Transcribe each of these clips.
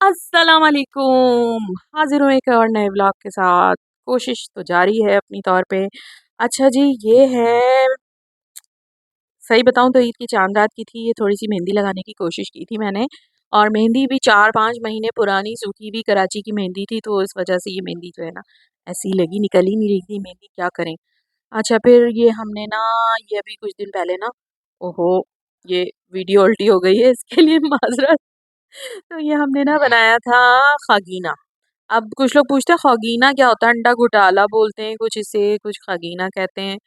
अस्सलाम वालेकुम। हाज़िर हूँ एक और नए व्लॉग के साथ। कोशिश तो जारी है अपनी तौर पे। अच्छा जी, ये है, सही बताऊँ तो ईद की चाँद रात की थी। ये थोड़ी-सी मेहंदी लगाने की कोशिश की थी मैंने, और मेहंदी भी 4-5 महीने पुरानी सूखी हुई कराची की मेहंदी थी, तो इस वज़ह से ये मेहंदी जो है ना, ऐसी ही लगी, निकल ही नहीं रही थी मेहंदी, क्या करें। अच्छा, फिर ये हमने ना, ये अभी कुछ दिन पहले ना, ओहो! ये वीडियो उल्टी हो गई है, इसके लिए माज़रत। तो ये हमने ना बनाया था खागीना। अब कुछ लोग पूछते हैं खागीना क्या होता है? अंडा घोटाला बोलते हैं कुछ इसे, कुछ खागीना कहते हैं।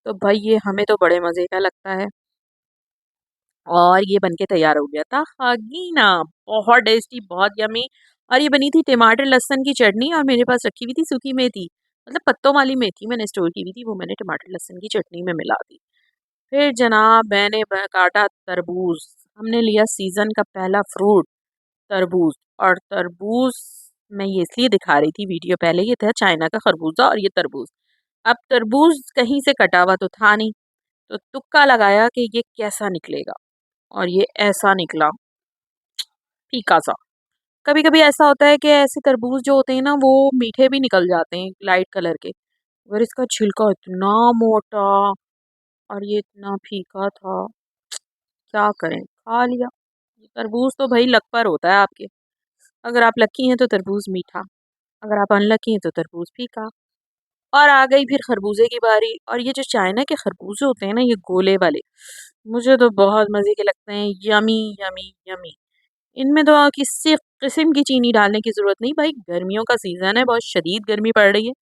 तो भाई ये हमें तो बड़े मज़े का लगता है, और ये बन के तैयार हो गया था खागीना। बहुत टेस्टी, बहुत यम्मी। और ये बनी थी टमाटर लहसुन की चटनी, और मेरे पास रखी हुई थी सूखी मेथी, मतलब पत्तों वाली मेथी मैंने स्टोर की हुई थी, वो मैंने टमाटर लहसुन की चटनी में मिला दी। फिर जनाब मैंने काटा तरबूज। हमने लिया सीज़न का पहला फ्रूट, तरबूज। और तरबूज मैं ये इसलिए दिखा रही थी वीडियो, पहले ये था चाइना का खरबूजा और ये तरबूज। अब तरबूज कहीं से कटा हुआ तो था नहीं, तो तुक्का लगाया कि ये कैसा निकलेगा, और ये ऐसा निकला, फीका सा। कभी कभी ऐसा होता है कि ऐसे तरबूज जो होते हैं ना, वो मीठे भी निकल जाते हैं लाइट कलर के, मगर इसका छिलका इतना मोटा और ये इतना फीका था, क्या करें, खा लिया। तरबूज तो भाई लक पर होता है आपके। अगर आप लकी हैं तो तरबूज मीठा, अगर आप अनलकी हैं तो तरबूज फीका। और आ गई फिर खरबूजे की बारी, और ये जो चाइना के खरबूजे होते हैं ना, ये गोले वाले, मुझे तो बहुत मज़े के लगते हैं। Yummy yummy yummy. इनमें तो किसी किस्म की चीनी डालने की ज़रूरत नहीं भाई, गर्मियों का सीज़न है, बहुत शदीद गर्मी पड़ रही है,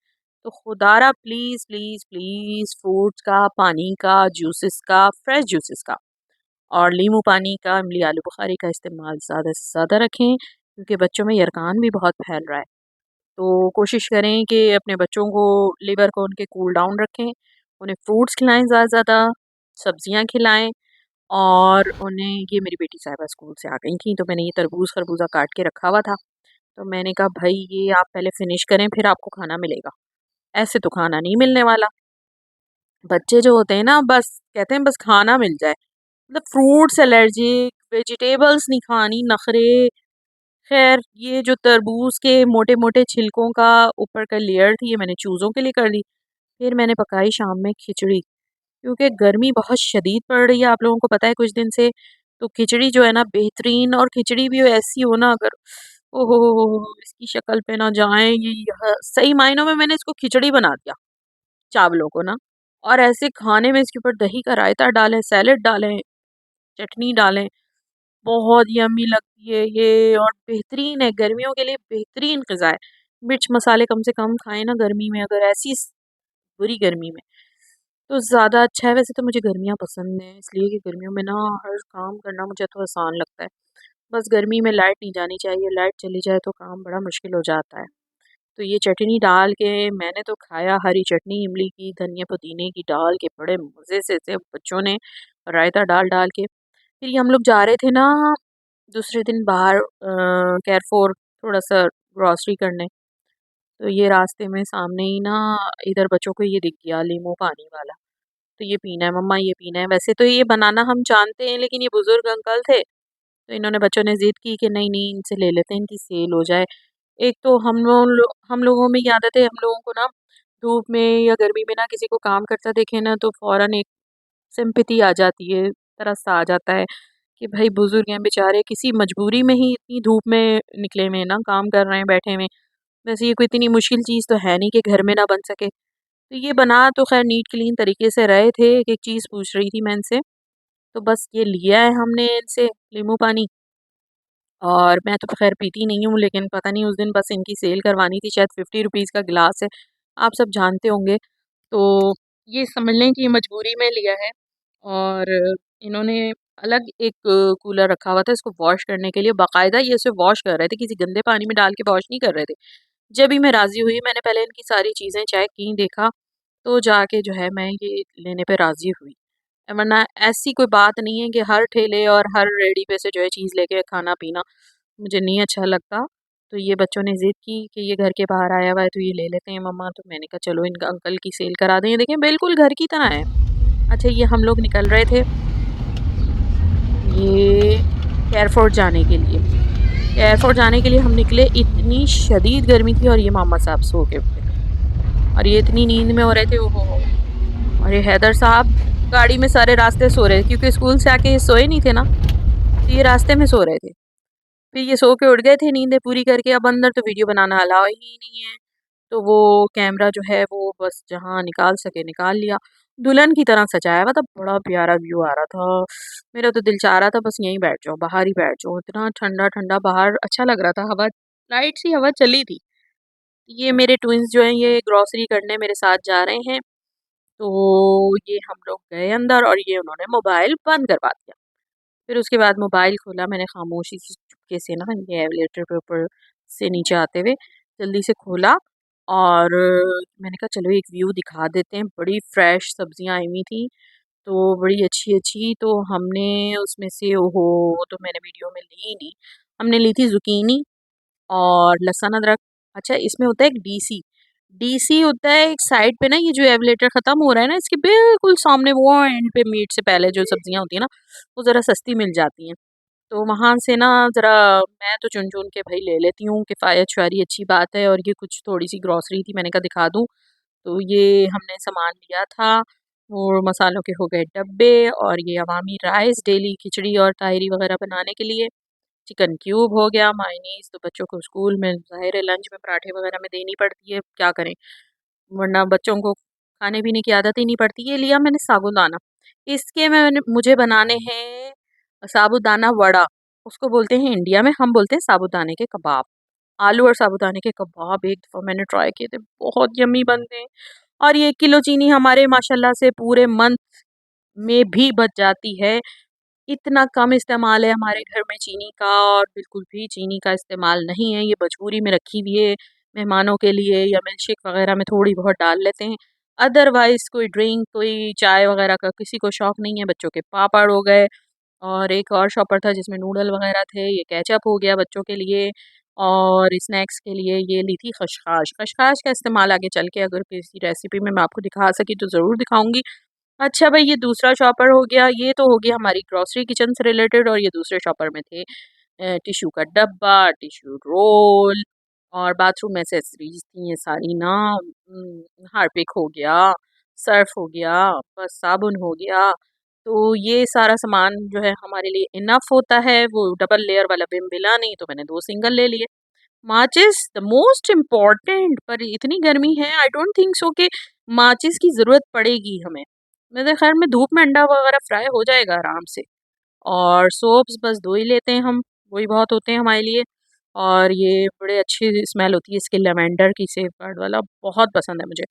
तो खुदारा प्लीज़ प्लीज़ प्लीज़ फ्रूट्स का, पानी का, जूसेस का, फ्रेश जूसेस का और नींबू पानी का, इमली आलू बुखारी का इस्तेमाल ज़्यादा से ज़्यादा रखें, क्योंकि बच्चों में यरकान भी बहुत फैल रहा है। तो कोशिश करें कि अपने बच्चों को, लिवर को उनके कूल डाउन रखें, उन्हें फ्रूट्स खिलाएं ज़्यादा से ज़्यादा, सब्जियां खिलाएं। और उन्हें, ये मेरी बेटी साहिबा स्कूल से आ गई थी, तो मैंने ये तरबूज खरबूजा काट के रखा हुआ था, तो मैंने कहा भाई ये आप पहले फिनिश करें, फिर आपको खाना मिलेगा, ऐसे तो खाना नहीं मिलने वाला। बच्चे जो होते हैं ना, बस कहते हैं बस खाना मिल जाए, मतलब फ्रूट्स एलर्जिक, वेजिटेबल्स नहीं खानी, नखरे। खैर, ये जो तरबूज के मोटे मोटे छिलकों का ऊपर का लेयर थी, ये मैंने चूज़ों के लिए कर ली। फिर मैंने पकाई शाम में खिचड़ी, क्योंकि गर्मी बहुत शदीद पड़ रही है, आप लोगों को पता है कुछ दिन से। तो खिचड़ी जो है ना बेहतरीन, और खिचड़ी भी ऐसी हो ना, अगर ओहो हो, इसकी शक्ल पे ना जाए ये, सही मायनों में मैंने इसको खिचड़ी बना दिया चावलों को ना। और ऐसे खाने में इसके ऊपर दही का रायता डालें, सैलेड डालें, चटनी डालें, बहुत यम्मी लगती है ये, और बेहतरीन है, गर्मियों के लिए बेहतरीन ग़िज़ा है। मिर्च मसाले कम से कम खाएँ ना गर्मी में, अगर ऐसी बुरी गर्मी में, तो ज़्यादा अच्छा है। वैसे तो मुझे गर्मियाँ पसंद हैं, इसलिए कि गर्मियों में ना हर काम करना मुझे तो आसान लगता है। बस गर्मी में लाइट नहीं जानी चाहिए, लाइट चली जाए तो काम बड़ा मुश्किल हो जाता है। तो ये चटनी डाल के मैंने तो खाया, हरी चटनी इमली की, धनिया पुदीने की डाल के, बड़े मज़े से बच्चों ने रायता डाल-डाल के। फिर ये हम लोग जा रहे थे ना दूसरे दिन बाहर, केयरफॉर थोड़ा-सा ग्रॉसरी करने, तो ये रास्ते में सामने ही ना, इधर बच्चों को ये दिख गया लीमू पानी वाला। तो ये पीना है मम्मा, ये पीना है। वैसे तो ये बनाना हम जानते हैं, लेकिन ये बुज़ुर्ग अंकल थे, तो इन्होंने, बच्चों ने ज़िद की कि नहीं-नहीं इनसे ले लेते हैं, इनकी सेल हो जाए। एक तो हम लोगों में ये आदत है, हम लोगों को ना धूप में या गर्मी में ना किसी को काम करता देखें ना, तो फ़ौरन एक सिम्पैथी आ जाती है, तरस सा आ जाता है कि भाई बुज़ुर्ग हैं बेचारे, किसी मजबूरी में ही इतनी धूप में निकले हुए हैं ना, काम कर रहे हैं बैठे हुए हैं। वैसे ये कोई इतनी मुश्किल चीज़ तो है नहीं कि घर में ना बन सके। तो ये बना तो ख़ैर नीट क्लीन तरीके से रहे थे, एक-एक चीज़ पूछ रही थी मैं इनसे, तो बस ये लिया है हमने इनसे नींबू पानी। और मैं तो ख़ैर पीती नहीं हूँ, लेकिन पता नहीं उस दिन बस इनकी सेल करवानी थी, शायद 50 रुपीज़ का गिलास है, आप सब जानते होंगे। तो ये समझ लें कि ये मजबूरी में लिया है। और इन्होंने अलग एक कूलर रखा हुआ था इसको वॉश करने के लिए, बाकायदा ये इसे वॉश कर रहे थे, किसी गंदे पानी में डाल के वॉश नहीं कर रहे थे। जब भी मैं राज़ी हुई, मैंने पहले इनकी सारी चीज़ें चेक की, देखा, तो जाके जो है मैं ये लेने पे राज़ी हुई। वरना ऐसी कोई बात नहीं है कि हर ठेले और हर रेहड़ी पे से जो है चीज़ लेके खाना-पीना मुझे नहीं अच्छा लगता। तो ये बच्चों ने ज़िद की कि ये घर के बाहर आया हुआ है, तो ये ले लेते हैं मम्मा, तो मैंने कहा चलो इनका अंकल की सेल करा दें। ये देखें बिल्कुल घर की तरह है। अच्छा, ये हम लोग निकल रहे थे ये एयरपोर्ट जाने के लिए। एयरपोर्ट जाने के लिए हम निकले, इतनी शदीद गर्मी थी और ये मोहम्मद साहब सो के उठे और ये इतनी नींद में हो रहे थे, ओहो। और ये हैदर साहब गाड़ी में सारे रास्ते सो रहे थे क्योंकि स्कूल से आके ये सोए नहीं थे ना, तो ये रास्ते में सो रहे थे। फिर ये सो के उठ गए थे नींदें पूरी करके। अब अंदर तो वीडियो बनाना अलाउ ही नहीं है, तो वो कैमरा जो है वो बस जहाँ निकाल सके निकाल लिया। दुल्हन की तरह सजाया हुआ था, बड़ा प्यारा व्यू आ रहा था। मेरा तो दिल चाह रहा था बस यहीं बैठ जाओ, बाहर ही बैठ जाओ, इतना ठंडा ठंडा बाहर अच्छा लग रहा था, हवा लाइट सी हवा चली थी। ये मेरे ट्विंस जो हैं ये ग्रॉसरी करने मेरे साथ जा रहे हैं, तो ये हम लोग गए अंदर और ये उन्होंने मोबाइल बंद करवा दिया। फिर उसके बाद मोबाइल खोला मैंने खामोशी से, चुपके से ना, ये एलिवेटर पे ऊपर से नीचे आते हुए जल्दी से खोला और मैंने कहा चलो एक व्यू दिखा देते हैं। बड़ी फ्रेश सब्जियां आई हुई थी, तो बड़ी अच्छी अच्छी, तो हमने उसमें से, ओहो, वो तो मैंने वीडियो में ली ही नहीं। हमने ली थी जुकीनी और लहसुन अदरक। अच्छा, इसमें होता है एक डीसी। डीसी होता है एक साइड पे ना, ये जो एविलेटर ख़त्म हो रहा है ना, इसके बिल्कुल सामने वो एंड पे मीट से पहले जो सब्जियां होती हैं ना, वो ज़रा सस्ती मिल जाती हैं। तो वहाँ से ना ज़रा मैं तो चुन-चुन के भई ले लेती हूँ, किफ़ायत-शुआरी अच्छी बात है। और ये कुछ थोड़ी-सी ग्रॉसरी थी, मैंने कहा दिखा दूँ। तो ये हमने सामान लिया था, वो मसालों के हो गए डब्बे, और ये अवामी राइस डेली खिचड़ी और ताहिरी वग़ैरह बनाने के लिए। चिकन क्यूब हो गया, मायोनीज़ तो बच्चों को स्कूल में ज़ाहिर है लंच में पराठे वग़ैरह में देनी पड़ती है, क्या करें? वरना बच्चों को खाने-पीने की आदत ही नहीं पड़ती। ये लिया मैंने साबूदाना, इसके मुझे बनाने हैं साबूदाना वड़ा। उसको बोलते हैं इंडिया में, हम बोलते हैं साबूदाने के कबाब। आलू और साबूदाने के कबाब एक दफ़ा मैंने ट्राई किए थे, बहुत यम्मी बनते हैं। और ये 1 किलो चीनी हमारे माशाल्लाह से पूरे मंथ में भी बच जाती है। इतना कम इस्तेमाल है हमारे घर में चीनी का, और बिल्कुल भी चीनी का इस्तेमाल नहीं है, ये मजबूरी में रखी हुई है। मेहमानों के लिए या मिल्कशेक वगैरह में थोड़ी बहुत डाल लेते हैं। अदरवाइज़ कोई ड्रिंक, कोई चाय वगैरह का किसी को शौक नहीं है। बच्चों के पापड़ हो गए, और एक और शॉपर था जिसमें नूडल वगैरह थे, ये केचअप हो गया बच्चों के लिए। और स्नैक्स के लिए ये ली थी खशखाश। खशखाश का इस्तेमाल आगे चल के अगर किसी रेसिपी में मैं आपको दिखा सकी तो ज़रूर दिखाऊँगी। अच्छा भाई, ये दूसरा शॉपर हो गया, ये तो हो गया हमारी ग्रोसरी किचन से रिलेटेड। और ये दूसरे शॉपर में थे टिश्यू का डब्बा, टिश्यू रोल, और बाथरूम एक्सेसरीज थी ये सारी ना। हार्पिक हो गया, सर्फ हो गया, बस साबुन हो गया। तो ये सारा सामान जो है हमारे लिए इनफ होता है। वो डबल लेयर वाला विम मिला नहीं, तो मैंने 2 सिंगल ले लिए। माचिस द मोस्ट इम्पोर्टेंट, पर इतनी गर्मी है, आई डोंट थिंक सो कि माचिस की ज़रूरत पड़ेगी हमें। मेरे ख़्याल में धूप में अंडा वगैरह फ्राई हो जाएगा आराम से। और सोप्स बस 2 ही लेते हैं हम, वही बहुत होते हैं हमारे लिए। और ये बड़े अच्छी स्मेल होती है इसकी, लेवेंडर की सेफगार्ड वाला, बहुत पसंद है मुझे।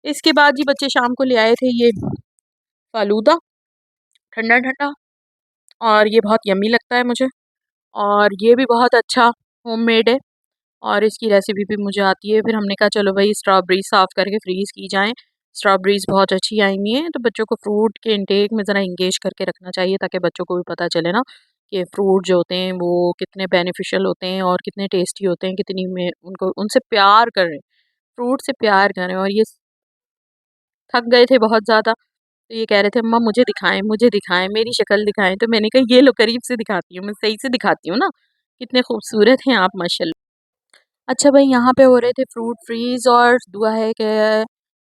इसके बाद जी बच्चे शाम को ले आए थे ये फ़ालूदा, ठंडा-ठंडा, और ये बहुत यम्मी लगता है मुझे। और ये भी बहुत अच्छा होममेड है, और इसकी रेसिपी भी मुझे आती है। फिर हमने कहा चलो भाई स्ट्रॉबेरी साफ़ करके फ्रीज़ की जाएँ। स्ट्रॉबेरीज़ बहुत अच्छी आई हुई हैं, तो बच्चों को फ्रूट के इंटेक में ज़रा एंगेज करके रखना चाहिए, ताकि बच्चों को भी पता चले ना कि फ्रूट जो होते हैं वो कितने बेनिफिशियल होते हैं और कितने टेस्टी होते हैं, कितनी में उनको उनसे प्यार करें, फ्रूट से प्यार करें। और ये थक गए थे बहुत ज़्यादा, तो ये कह रहे थे अम्मा मुझे दिखाएँ, मेरी शक्ल दिखाएँ। तो मैंने कहा ये लो करीब से दिखाती हूँ, मैं सही से दिखाती हूँ ना, कितने खूबसूरत हैं आप माशाल्लाह। अच्छा भाई, यहाँ पे हो रहे थे फ्रूट फ्रीज़, और दुआ है कि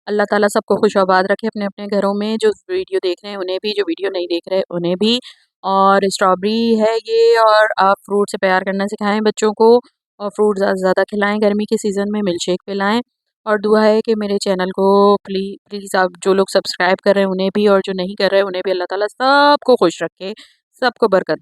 अल्लाह ताला सबको खुश-आबाद रखे अपने-अपने घरों में, जो वीडियो देख रहे हैं उन्हें भी, जो वीडियो नहीं देख रहे उन्हें भी। और स्ट्रॉबेरी है ये, और आप फ्रूट से प्यार करना सिखाएँ बच्चों को, और फ्रूट ज़्यादा से ज़्यादा खिलाएँ, गर्मी के सीज़न में मिल्कशेक पिलाएँ। और दुआ है कि मेरे चैनल को प्लीज़ आप जो लोग सब्सक्राइब कर रहे हैं उन्हें भी, और जो नहीं कर रहे हैं उन्हें भी अल्लाह ताला सबको खुश रखे, सबको बरकत